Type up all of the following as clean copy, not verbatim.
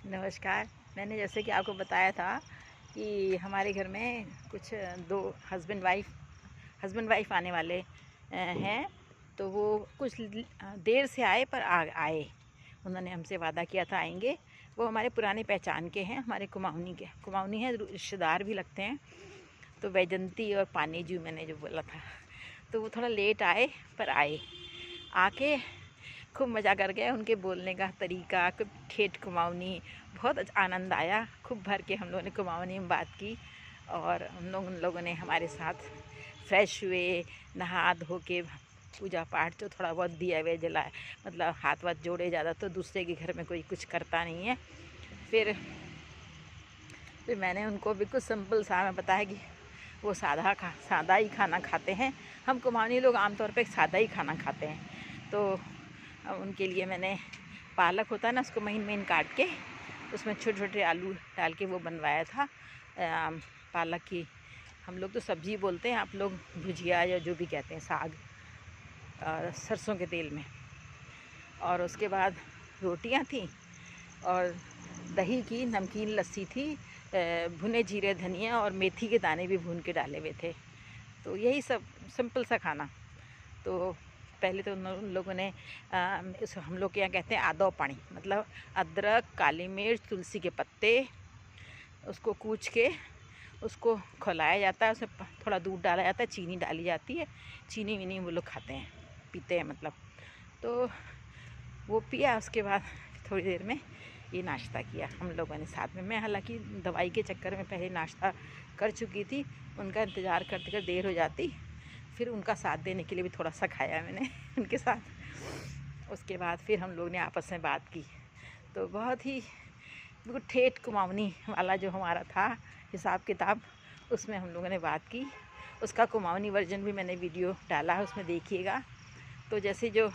नमस्कार। मैंने जैसे कि आपको बताया था कि हमारे घर में कुछ दो हस्बैंड वाइफ आने वाले हैं। तो वो कुछ देर से आए पर आए। उन्होंने हमसे वादा किया था आएंगे। वो हमारे पुराने पहचान के हैं, हमारे कुमाऊनी हैं, रिश्तेदार भी लगते हैं। तो वैजंती और पानीजू मैंने जो बोला था, तो वो थोड़ा लेट आए पर आए। आके खूब मज़ा कर गए। उनके बोलने का तरीका, खूब ठेठ कुमाऊनी, बहुत आनंद आया। खूब भर के हम लोगों ने कुमाऊनी में बात की और उन लोगों ने हमारे साथ फ्रेश हुए, नहा धो के पूजा पाठ जो थोड़ा बहुत दिया वे जलाए, मतलब हाथ वाथ जोड़े। ज़्यादा तो दूसरे के घर में कोई कुछ करता नहीं है। फिर मैंने उनको भी कुछ सिंपल सा मैं बताया कि वो सादा ही खाना खाते हैं। हम कुमाऊनी लोग आमतौर पे सादा ही खाना खाते हैं। तो उनके लिए मैंने पालक होता है ना, उसको महीन महीन काट के उसमें छोटे छोटे आलू डाल के वो बनवाया था। पालक की हम लोग तो सब्ज़ी बोलते हैं, आप लोग भुजिया या जो भी कहते हैं, साग सरसों के तेल में। और उसके बाद रोटियां थी और दही की नमकीन लस्सी थी। भुने जीरे धनिया और मेथी के दाने भी भून के डाले हुए थे। तो यही सब सिंपल सा खाना। तो पहले तो उन लोगों ने हम लोग के यहाँ कहते हैं आदो पानी, मतलब अदरक, काली मिर्च, तुलसी के पत्ते, उसको कूच के उसको खौलाया जाता है। उसमें थोड़ा दूध डाला जाता है, चीनी डाली जाती है। चीनी वीनी वो लोग खाते हैं, पीते हैं मतलब। तो वो पिया। उसके बाद थोड़ी देर में ये नाश्ता किया हम लोगों ने साथ में। मैं हालांकि दवाई के चक्कर में पहले नाश्ता कर चुकी थी। उनका इंतज़ार करते करते देर हो जाती, फिर उनका साथ देने के लिए भी थोड़ा सा खाया मैंने उनके साथ। उसके बाद फिर हम लोग ने आपस में बात की। तो बहुत ही बिल्कुल ठेठ कुमाऊनी वाला जो हमारा था हिसाब किताब, उसमें हम लोगों ने बात की। उसका कुमाऊनी वर्जन भी मैंने वीडियो डाला है, उसमें देखिएगा। तो जैसे जो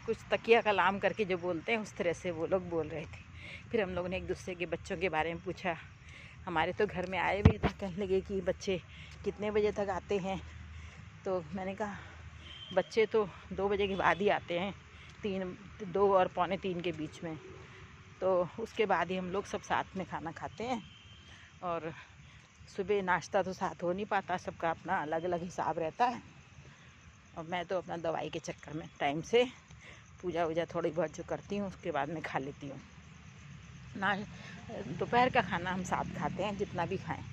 कुछ तकिया कलाम करके जो बोलते हैं, उस तरह से वो लोग बोल रहे थे। फिर हम लोगों ने एक दूसरे के बच्चों के बारे में पूछा। हमारे तो घर में आए भी थे, कहने लगे कि बच्चे कितने बजे तक आते हैं। तो मैंने कहा बच्चे तो 2 बजे के बाद ही आते हैं, 2 और पौने 3 के बीच में। तो उसके बाद ही हम लोग सब साथ में खाना खाते हैं। और सुबह नाश्ता तो साथ हो नहीं पाता, सबका अपना अलग अलग हिसाब रहता है। और मैं तो अपना दवाई के चक्कर में टाइम से पूजा वूजा थोड़ी बहुत जो करती हूँ, उसके बाद में खा लेती हूँ ना। दोपहर का खाना हम साथ खाते हैं, जितना भी खाएं।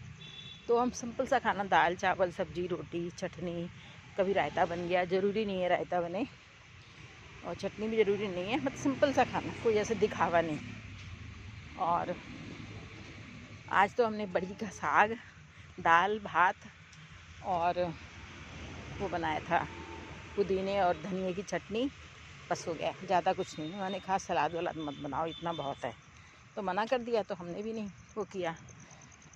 तो हम सिंपल सा खाना, दाल चावल सब्जी रोटी चटनी, कभी रायता बन गया। ज़रूरी नहीं है रायता बने और चटनी भी ज़रूरी नहीं है, मतलब सिंपल सा खाना, कोई ऐसे दिखावा नहीं। और आज तो हमने बड़ी का साग, दाल भात और वो बनाया था पुदीने और धनिए की चटनी। बस हो गया, ज़्यादा कुछ नहीं। उन्होंने कहा सलाद वलाद मत बनाओ, इतना बहुत है। तो मना कर दिया, तो हमने भी नहीं वो किया।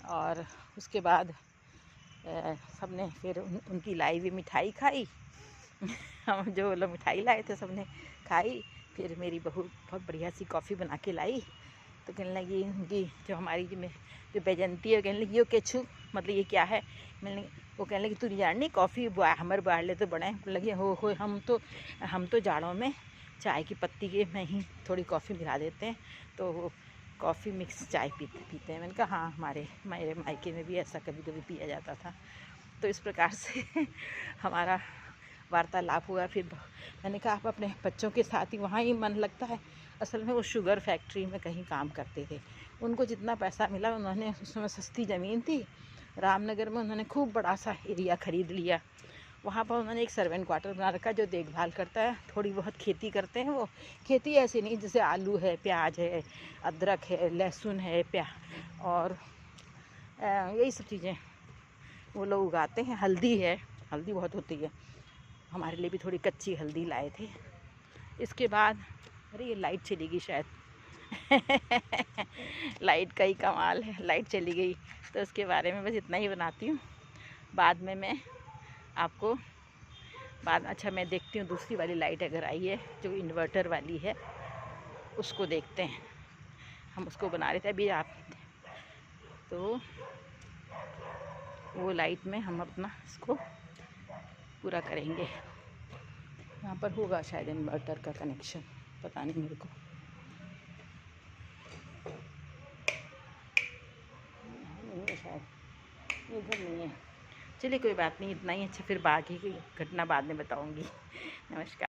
और उसके बाद सब ने फिर उनकी लाई हुई मिठाई खाई हम जो लोग मिठाई लाए थे सब ने खाई। फिर मेरी बहू बहुत बढ़िया सी कॉफ़ी बना के लाई। तो कहने लगी उनकी जो हमारी जो बैजंती है, कहने लगी यो केछू, मतलब ये क्या है। मैंने वो कहने लगी तू नहीं जाननी, कॉफ़ी हमारे बाढ़ ले तो बड़े लगे हो हम तो जाड़ों में चाय की पत्ती के में ही थोड़ी कॉफ़ी मिला देते हैं, तो वो कॉफ़ी मिक्स चाय पीते हैं। मैंने कहा हाँ, हमारे मेरे मायके में भी ऐसा कभी कभी पिया जाता था। तो इस प्रकार से हमारा वार्तालाप हुआ। फिर मैंने कहा आप अपने बच्चों के साथ ही वहाँ ही मन लगता है। असल में वो शुगर फैक्ट्री में कहीं काम करते थे। उनको जितना पैसा मिला, उन्होंने उसमें सस्ती ज़मीन थी रामनगर में, उन्होंने खूब बड़ा सा एरिया ख़रीद लिया। वहाँ पर उन्होंने एक सर्वेंट क्वार्टर बना रखा जो देखभाल करता है। थोड़ी बहुत खेती करते हैं वो। खेती ऐसी नहीं, जैसे आलू है, प्याज है, अदरक है, लहसुन है, और यही सब चीज़ें वो लोग उगाते हैं। हल्दी है, हल्दी बहुत होती है। हमारे लिए भी थोड़ी कच्ची हल्दी लाए थे। इसके बाद अरे ये लाइट चली गई शायद लाइट का ही कमाल है, लाइट चली गई। तो उसके बारे में बस इतना ही बनाती हूँ। बाद में मैं आपको अच्छा मैं देखती हूँ दूसरी वाली लाइट अगर आई है, जो इन्वर्टर वाली है, उसको देखते हैं। हम उसको बना रहे थे अभी आप, तो वो लाइट में हम अपना इसको पूरा करेंगे। यहाँ पर होगा शायद इन्वर्टर का कनेक्शन, पता नहीं मेरे को। इधर नहीं है। चलिए कोई बात नहीं, इतना ही अच्छा, फिर बाकी की घटना बाद में बताऊँगी। नमस्कार।